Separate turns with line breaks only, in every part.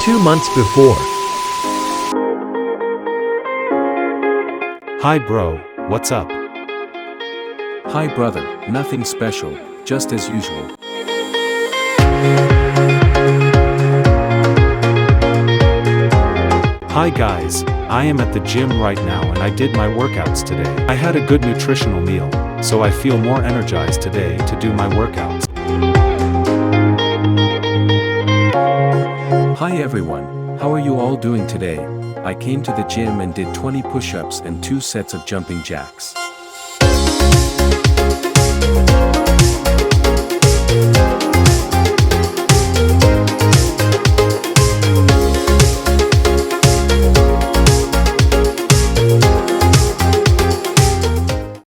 2 months before.
Hi bro, what's up?
Hi brother, nothing special, just as usual.
Hi guys, I am at the gym right now and I did my workouts today. I had a good nutritional meal, so I feel more energized today to do my workouts.
Hi everyone, how are you all doing today? I came to the gym and did 20 push-ups and 2 sets of jumping jacks.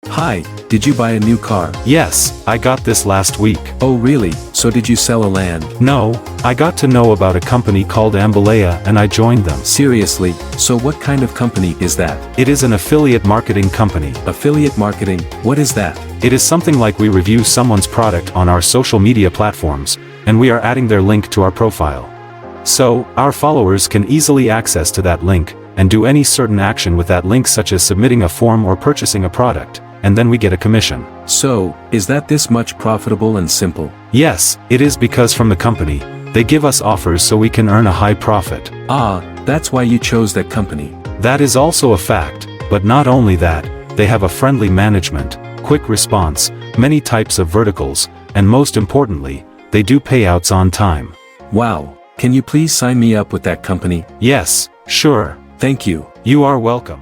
Hi, did you buy a new car?
Yes, I got this last week.
Oh really, so did you sell a land?
No, I got to know about a company called Ambalaya and I joined them.
Seriously, so what kind of company is that?
It is an affiliate marketing company.
Affiliate marketing, what is that?
It is something like we review someone's product on our social media platforms, and we are adding their link to our profile. So, our followers can easily access to that link, and do any certain action with that link such as submitting a form or purchasing a product, and then we get a commission.
So, is that this much profitable and simple?
Yes, it is because from the company, they give us offers so we can earn a high profit.
Ah, that's why you chose that company.
That is also a fact, but not only that, they have a friendly management, quick response, many types of verticals, and most importantly, they do payouts on time.
Wow, can you please sign me up with that company?
Yes, sure.
Thank you.
You are welcome.